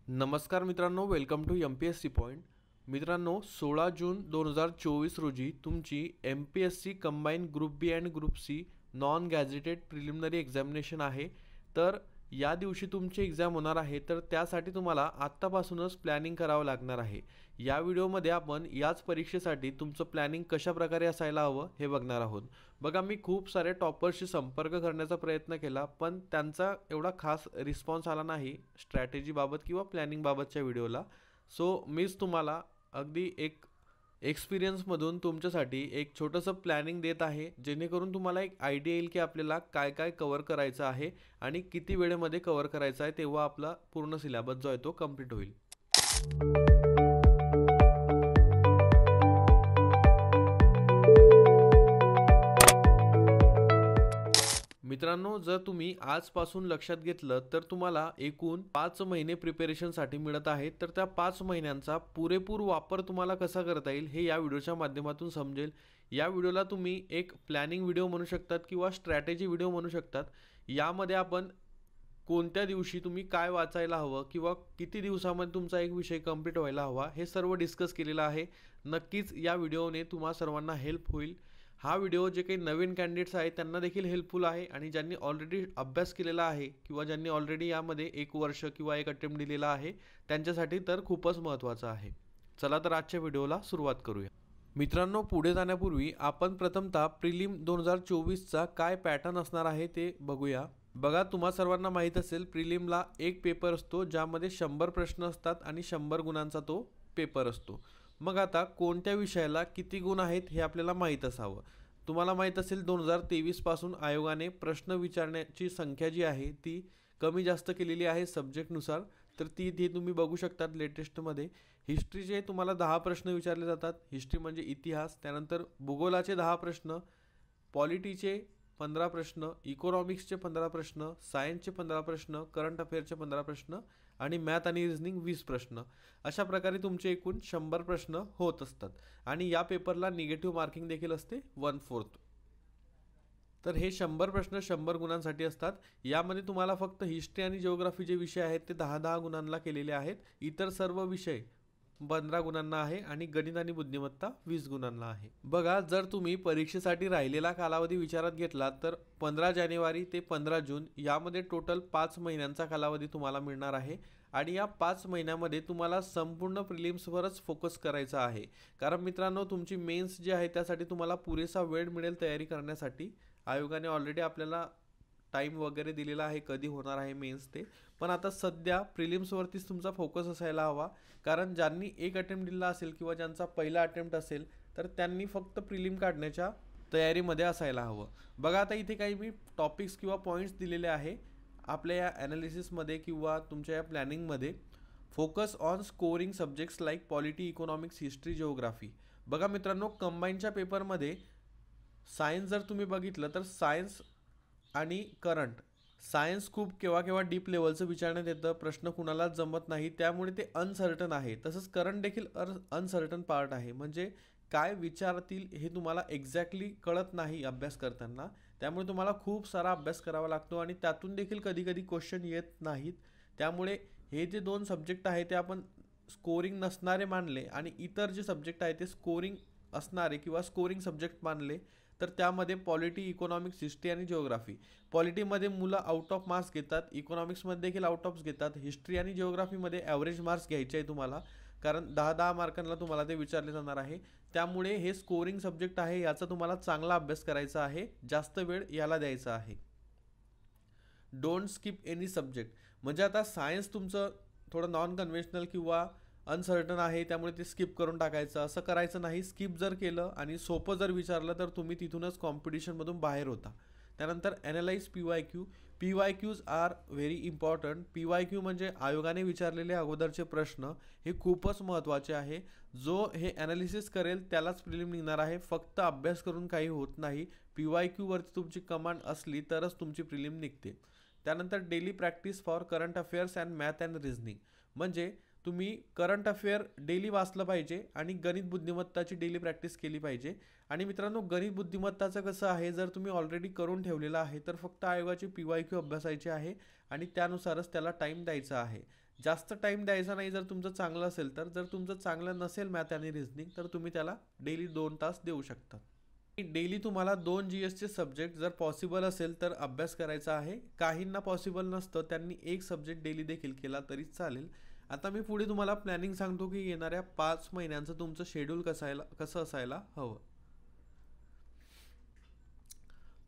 नमस्कार मित्रांनो, welcome to MPSC point. मित्रांनो, 16 जून 2024 रोजी तुमची MPSC combine group B and group C non gazetted preliminary examination आहे. तर या दिवशी तुमची एक्झाम होणार आहे, तर त्यासाठी तुम्हाला आत्तापासूनच प्लॅनिंग करावं लागणार आहे. या व्हिडिओमध्ये आपण याच परीक्षेसाठी तुमचं प्लॅनिंग कशा प्रकारे असायला हवं हे बघणार आहोत. बघा, मी खूप सारे टॉपर्सशी संपर्क करण्याचा प्रयत्न केला, पण त्यांचा एवढा खास रिस्पॉन्स आला नाही स्ट्रॅटेजीबाबत किंवा प्लॅनिंगबाबतच्या व्हिडिओला. सो मीच तुम्हाला अगदी एक एक्सपिरियन्समधून तुमच्यासाठी एक छोटंसं प्लॅनिंग देत आहे, जेणेकरून तुम्हाला एक आयडिया येईल की आपल्याला काय काय कव्हर करायचं आहे आणि किती वेळेमध्ये कव्हर करायचं आहे, तेव्हा आपला पूर्ण सिलेबस जो आहे तो कंप्लीट होईल. मित्रांनो, जर तुम्ही आजपासून लक्षात घेतलं तर तुम्हाला एकूण 5 महिने प्रिपरेशनसाठी मिळत आहेत. तर त्या 5 महिन्यांचा पुरेपूर वापर तुम्हाला कसा करता येईल हे या व्हिडिओच्या माध्यमातून समजेल. या व्हिडिओला तुम्ही एक प्लॅनिंग व्हिडिओ म्हणू शकतात किंवा स्ट्रॅटेजी व्हिडिओ म्हणू शकतात. यामध्ये आपण कोणत्या दिवशी तुम्ही काय वाचायला हवं किंवा किती दिवसामध्ये तुमचा एक विषय कंप्लीट व्हायला हवा हे सर्व डिस्कस केलेलं आहे. नक्कीच या व्हिडिओने तुम्हा सर्वांना हेल्प होईल. हा व्हिडिओ जे काही नवीन कॅन्डिडेट्स आहेत त्यांना देखील हेल्पफुल आहे, आणि ज्यांनी ऑलरेडी अभ्यास केलेला आहे किंवा ज्यांनी ऑलरेडी यामध्ये 1 वर्ष किंवा 1 अटेम्प्ट दिलेला आहे त्यांच्यासाठी तर खूपच महत्त्वाचं आहे. चला तर आजच्या व्हिडिओला सुरुवात करूया. मित्रांनो, पुढे जाण्यापूर्वी आपण प्रथमतः प्रिलिम 2024चा काय पॅटर्न असणार आहे ते बघूया. बघा, तुम्हा सर्वांना माहीत असेल प्रिलिमला एक पेपर असतो ज्यामध्ये 100 प्रश्न असतात आणि 100 गुणांचा तो पेपर असतो. मग आता कोणत्या विषयाला किती गुण आहेत हे आपल्याला माहीत असावं. तुम्हाला माहीत असेल 2023 पासून आयोगाने प्रश्न विचारण्याची संख्या जी आहे ती कमी जास्त केलेली आहे सब्जेक्टनुसार. तर ती इथे तुम्ही बघू शकतात लेटेस्टमध्ये. हिस्ट्रीचे तुम्हाला 10 प्रश्न विचारले जातात. हिस्ट्री म्हणजे इतिहास. त्यानंतर भूगोलाचे 10 प्रश्न, पॉलिटीचे 15 प्रश्न, इकॉनॉमिक्सचे 15 प्रश्न, सायन्सचे 15 प्रश्न, करंट अफेअरचे 15 प्रश्न आणि मॅथ आणि रिझनिंग 20 प्रश्न. अशा प्रकारे तुमचे एकूण 100 प्रश्न होत असतात. आणि या पेपरला निगेटिव्ह मार्किंग देखील असते 1/4. तर हे 100 प्रश्न 100 गुणांसाठी असतात. यामध्ये तुम्हाला फक्त हिस्ट्री आणि जिओग्राफी जे विषय आहेत ते 10-10 गुणांना केलेले आहेत. इतर सर्व विषय 15 गुणांना आहे आणि गणित आणि बुद्धिमत्ता 20 गुणांना आहे. बघा, जर तुम्ही परीक्षेसाठी राहिलेला कालावधी विचारात घेतला तर 15 जानेवारी ते 15 जून यामध्ये टोटल 5 महिन्यांचा कालावधी तुम्हाला मिळणार आहे. आणि या 5 महिन्यामध्ये तुम्हाला संपूर्ण प्रिलिम्सवरच फोकस करायचा आहे. कारण मित्रांनो, तुमची मेन्स जी आहे त्यासाठी तुम्हाला पुरेसा वेळ मिळेल तयारी करण्यासाठी. आयोगाने ऑलरेडी आपल्याला टाईम वगैरे दिलेला आहे कधी होणार आहे मेन्स ते. पण आता सध्या प्रिलिम्सवरतीच तुमचा फोकस असायला हवा. कारण ज्यांनी 1 अटेम्प्ट दिला असेल किंवा ज्यांचा पहिला अटेम्प्ट असेल तर त्यांनी फक्त प्रिलिम काढण्याच्या तयारीमध्ये असायला हवं. बघा, आता इथे काही मी टॉपिक्स किंवा पॉईंट्स दिलेले आहे आपल्या या ॲनालिसिसमध्ये किंवा तुमच्या या प्लॅनिंगमध्ये. Focus on scoring subjects like polity, economics, history, geography. बघा मित्रांनो, कंबाईनच्या पेपरमध्ये सायन्स जर तुम्ही बघितलं तर सायन्स आणि करंट, सायन्स खूप केव्हा केव्हा डीप लेवलचं विचारण्यात येतं, प्रश्न कुणालाच जमत नाही, त्यामुळे ते अनसर्टन आहे. तसंच करंट देखील अनसर्टन पार्ट आहे. म्हणजे काय विचारतील हे तुम्हाला एक्झॅक्टली कळत नाही अभ्यास करताना. त्यामुळे तुम्हाला खूप सारा अभ्यास करावा लागतो आणि त्यातून देखील कधी कधी क्वेश्चन येत नाहीत. त्यामुळे हे जे 2 सब्जेक्ट आहे ते आपण स्कोरिंग नसणारे मानले आणि इतर जे सब्जेक्ट आहे ते स्कोरिंग असणारे किंवा स्कोरिंग सब्जेक्ट मानले तर त्यामध्ये पॉलिटी, इकॉनॉमिक्स, हिस्ट्री आणि जिओग्राफी. पॉलिटीमध्ये मुलं आउट ऑफ मार्क्स घेतात, इकॉनॉमिक्समध्ये देखील आउट ऑफ घेतात, हिस्ट्री आणि जिओग्राफीमध्ये ॲव्हरेज मार्क्स घ्यायचे आहे तुम्हाला. कारण 10-10 मार्कांना तुम्हाला ते विचारले जाणार आहे. त्यामुळे हे स्कोरिंग सब्जेक्ट आहे, याचा तुम्हाला चांगला अभ्यास करायचा आहे, जास्त वेळ याला द्यायचा आहे. Don't skip any subject. म्हणजे आता सायन्स तुमचं थोडं नॉन कन्व्हेन्शनल किंवा अनसर्टन आहे, त्यामुळे ते स्किप करून टाकायचं असं करायचं नाही. स्किप जर केलं आणि सोपं जर विचारलं तर तुम्ही तिथूनच कॉम्पिटिशनमधून बाहेर होता. त्यानंतर analyse PYQ. PYQs are very important. PYQ म्हणजे आयोगाने विचारलेले अगोदरचे प्रश्न, हे खूपच महत्त्वाचे आहे. जो हे ॲनालिसिस करेल त्यालाच प्रिलिम निघणार आहे. फक्त अभ्यास करून काही होत नाही. PYQवरती तुमची कमांड असली तरच तुमची प्रिलिम निघते. त्यानंतर daily practice for current affairs and math and reasoning. म्हणजे तुम्ही करंट अफेअर डेली वाचलं पाहिजे आणि गणित बुद्धिमत्ताची डेली प्रॅक्टिस केली पाहिजे. आणि मित्रांनो, गणित बुद्धिमत्ताचं कसं आहे, जर तुम्ही ऑलरेडी करून ठेवलेलं आहे तर फक्त आयोगाची PYQ अभ्यासायची आहे आणि त्यानुसारच त्याला टाईम द्यायचा आहे. जास्त टाइम द्यायचा नाही जर तुमचं चांगलं असेल तर. जर तुमचं चांगलं नसेल मॅथ आणि रिझनिंग तर तुम्ही त्याला डेली 2 तास देऊ शकता. डेली तुम्हाला 2 GSचे सब्जेक्ट जर पॉसिबल असेल तर अभ्यास करायचा आहे. काहींना पॉसिबल नसतं, त्यांनी एक सब्जेक्ट डेली देखील केला तरी चालेल. आता मी पुढे तुम्हाला प्लॅनिंग सांगतो की येणाऱ्या 5 महिन्यांचं तुमचं शेड्यूल कसं असायला हवं.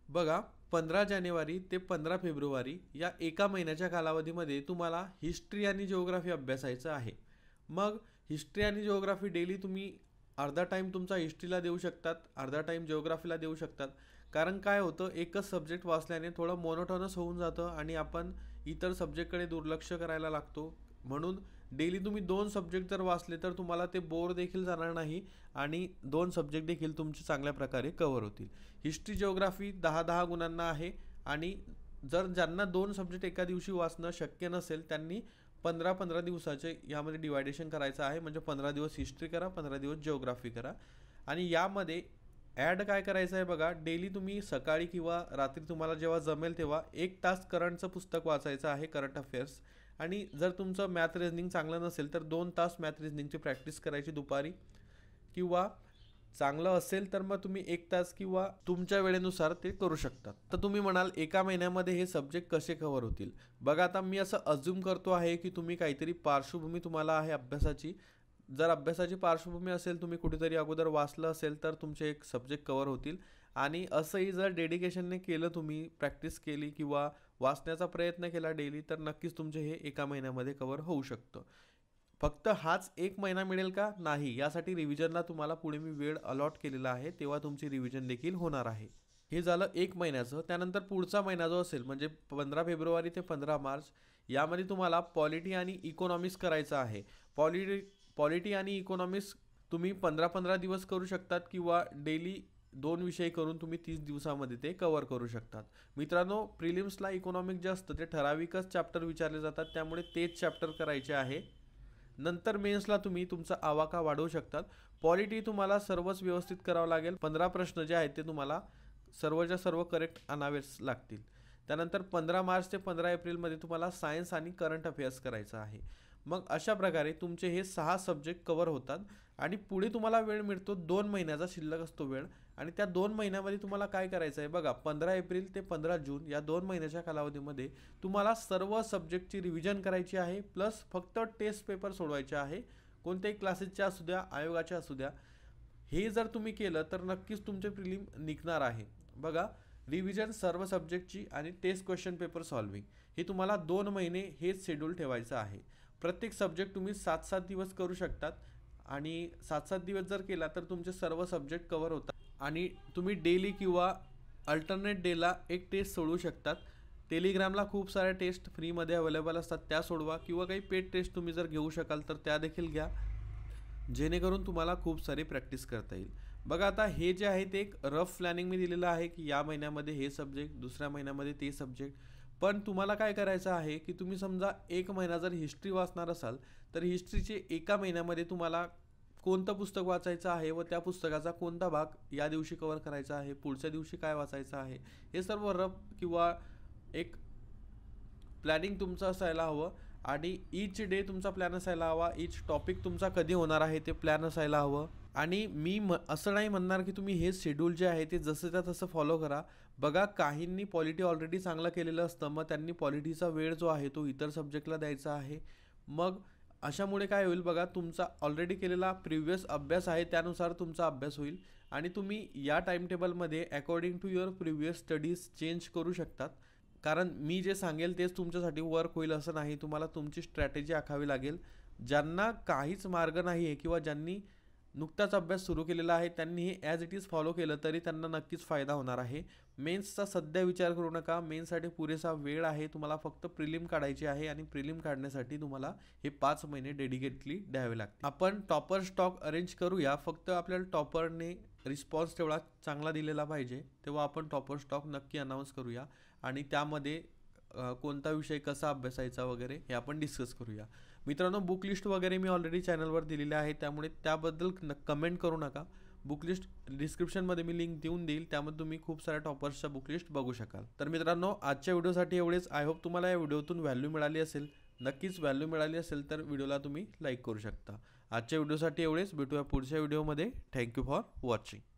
बघा, 15 जानेवारी ते 15 फेब्रुवारी या एका महिन्याच्या कालावधीमध्ये तुम्हाला हिस्ट्री आणि जिओग्राफी अभ्यासायचं आहे. मग हिस्ट्री आणि जिओग्राफी डेली तुम्ही अर्धा टाईम तुमचा हिस्ट्रीला देऊ शकतात, अर्धा टाईम जिओग्राफीला देऊ शकतात. कारण काय होतं, एकच सब्जेक्ट वाचल्याने थोडं मोनोटोनस होऊन जातं आणि आपण इतर सब्जेक्टकडे दुर्लक्ष करायला लागतो. म्हणून डेली तुम्ही 2 सब्जेक्ट जर वाचले तर तुम्हाला ते बोर देखील जाणार नाही आणि 2 सब्जेक्ट देखील तुमचे चांगल्या प्रकारे कव्हर होतील. हिस्ट्री जिओग्राफी 10-10 गुणांना आहे आणि जर ज्यांना 2 सब्जेक्ट एका दिवशी वाचणं शक्य नसेल त्यांनी 15-15 दिवसाचे यामध्ये डिवायडेशन करायचं आहे. म्हणजे 15 दिवस हिस्ट्री करा, 15 दिवस जिओग्राफी करा. आणि यामध्ये ॲड काय करायचं आहे बघा, डेली तुम्ही सकाळी किंवा रात्री तुम्हाला जेव्हा जमेल तेव्हा 1 तास करंटचं पुस्तक वाचायचं आहे, करंट अफेअर्स. आणि जर तुमचं मॅथ रिझनिंग चांगलं नसेल तर 2 तास मॅथ रिझनिंगची प्रॅक्टिस करायची दुपारी, किंवा चांगलं असेल तर मग तुम्ही 1 तास किंवा तुमच्या वेळेनुसार ते करू शकता. तर तुम्ही म्हणाल एका महिन्यामध्ये हे सब्जेक्ट कसे कव्हर होतील. बघा, आता मी असं अज्युम करतो आहे की तुम्ही काहीतरी पार्श्वभूमी तुम्हाला आहे अभ्यासाची. जर अभ्यासाची पार्श्वभूमी असेल, तुम्ही कुठेतरी अगोदर वाचलं असेल तर तुमचे एक सब्जेक्ट कव्हर होतील. आणि असंही जर डेडिकेशनने केलं, तुम्ही प्रॅक्टिस केली किंवा वाचण्याचा प्रयत्न केला डेली, तर नक्कीच तुमचे हे एका महिन्यामध्ये कव्हर होऊ शकतं. फक्त हाच 1 महिना मिळेल का? नाही. यासाठी रिव्हिजनला तुम्हाला पुढे मी वेळ अलॉट केलेला आहे, तेव्हा तुमची रिव्हिजन देखील होणार आहे. हे झालं 1 महिन्याचं. त्यानंतर पुढचा महिना जो असेल म्हणजे 15 फेब्रुवारी ते 15 मार्च, यामध्ये तुम्हाला पॉलिटी आणि इकॉनॉमिक्स करायचं आहे. पॉलिटी आणि इकॉनॉमिक्स तुम्ही 15-15 दिवस करू शकतात किंवा डेली 2 विषय करून तुम्ही 30 दिवसामध्ये ते कव्हर करू शकतात. मित्रांनो, प्रिलिम्सला इकॉनॉमिक्स जे असतं ते ठराविकच चॅप्टर विचारले जातात, त्यामुळे तेच चॅप्टर करायचे आहे. नंतर मेन्सला तुम्ही तुमचा आवाका वाढवू शकतात. पॉलिटी तुम्हाला सर्वच व्यवस्थित करावं लागेल. 15 प्रश्न जे आहेत ते तुम्हाला सर्वच्या सर्व करेक्ट आणावेच लागतील. त्यानंतर 15 मार्च ते 15 एप्रिलमध्ये तुम्हाला सायन्स आणि करंट अफेअर्स करायचं आहे. मग अशा प्रकारे तुमचे हे 6 सब्जेक्ट कव्हर होतात आणि पुढे तुम्हाला वेळ मिळतो, 2 महिन्याचा शिल्लक असतो वेळ. आणि त्या 2 महिन्यामध्ये तुम्हाला काय करायचं आहे बघा, 15 एप्रिल ते 15 जून या 2 महिन्याच्या कालावधीमध्ये तुम्हाला सर्व सब्जेक्टची रिव्हिजन करायची आहे, प्लस फक्त टेस्ट पेपर सोडवायचे आहे. कोणत्याही क्लासेसच्या असू द्या, आयोगाच्या असू द्या. हे जर तुम्ही केलं तर नक्कीच तुमचे प्रिलिम निघणार आहे. बघा, रिव्हिजन सर्व सब्जेक्टची आणि टेस्ट क्वेश्चन पेपर सॉल्विंग, हे तुम्हाला 2 महिने हेच शेड्यूल ठेवायचं आहे. प्रत्येक सब्जेक्ट तुम्ही 7-7 दिवस करू शकतात आणि 7-7 दिवस जर केला तर तुमचे सर्व सब्जेक्ट कव्हर होतात. आणि तुम्ही डेली किंवा अल्टरनेट डेला एक टेस्ट सोडवू शकतात. टेलिग्रामला खूप साऱ्या टेस्ट फ्रीमध्ये अवेलेबल असतात, त्या सोडवा, किंवा काही पेड टेस्ट तुम्ही जर घेऊ शकाल तर त्या देखील घ्या, जेणेकरून तुम्हाला खूप सारी प्रॅक्टिस करता येईल. बघा, आता हे जे आहे ते एक रफ प्लॅनिंग मी दिलेलं आहे की या महिन्यामध्ये हे सब्जेक्ट, दुसऱ्या महिन्यामध्ये ते सब्जेक्ट. पण तुम्हाला काय करायचं आहे की तुम्ही समजा 1 महिना जर हिस्ट्री वाचणार असाल तर हिस्ट्रीचे एका महिन्यामध्ये तुम्हाला कोणतं पुस्तक वाचायचं आहे व त्या पुस्तकाचा कोणता भाग या दिवशी कव्हर करायचा आहे, पुढच्या दिवशी काय वाचायचं आहे, हे सर्व रफ किंवा एक प्लॅनिंग तुमचं असायला हवं. आणि ईच डे तुमचा प्लॅन असायला हवा, ईच टॉपिक तुमचा कधी होणार आहे ते प्लॅन असायला हवं. आणि मी असं नाही म्हणणार की तुम्ही हे शेड्यूल जे आहे ते जसं त्या तसं फॉलो करा. बघा, काहींनी पॉलिटी ऑलरेडी चांगलं केलेलं असतं, मग त्यांनी पॉलिटीचा वेळ जो आहे तो इतर सब्जेक्टला द्यायचा आहे. मग अशामुळे काय होईल बघा, तुमचा ऑलरेडी केलेला प्रिव्हियस अभ्यास आहे त्यानुसार तुमचा अभ्यास होईल आणि तुम्ही या टाइम टेबलमध्ये according to your previous studies change करू शकतात. कारण मी जे सांगेल तेच तुमच्यासाठी वर्क होईल असं नाही, तुम्हाला तुमची स्ट्रॅटेजी आखावी लागेल. ज्यांना काहीच मार्ग नाही आहे किंवा ज्यांनी नुकताच अभ्यास सुरू केलेला आहे त्यांनी हे ॲज इट इज फॉलो केलं तरी त्यांना नक्कीच फायदा होणार आहे. मेन्सचा सध्या विचार करू नका, मेन्ससाठी पुरेसा वेळ आहे. तुम्हाला फक्त प्रिलिम काढायची आहे आणि प्रिलिम काढण्यासाठी तुम्हाला हे 5 महिने डेडिकेटली द्यावे लागतील. आपण टॉपर स्टॉक अरेंज करूया, फक्त आपल्याला टॉपरने रिस्पॉन्स तेवढा चांगला दिलेला पाहिजे, तेव्हा आपण टॉपर स्टॉक नक्की अनाऊन्स करूया आणि त्यामध्ये कोणता विषय कसा अभ्यासायचा वगैरे हे आपण डिस्कस करूया. मित्रांनो, बुक लिस्ट वगैरे मी ऑलरेडी चॅनलवर दिलेली आहे, त्यामुळे त्याबद्दल कमेंट करू नका. बुक लिस्ट डिस्क्रिप्शनमध्ये मी लिंक देऊन देईल, त्यामध्ये तुम्ही खूप साऱ्या टॉपर्सच्या बुक लिस्ट बघू शकाल. तर मित्रांनो, आजच्या व्हिडिओसाठी एवढेच. आय होप तुम्हाला या व्हिडिओतून व्हॅल्यू मिळाली असेल. नक्कीच व्हॅल्यू मिळाली असेल तर व्हिडिओला तुम्ही लाईक करू शकता. आजच्या व्हिडिओसाठी एवढेच. भेटूया पुढच्या व्हिडिओमध्ये. Thank you for watching.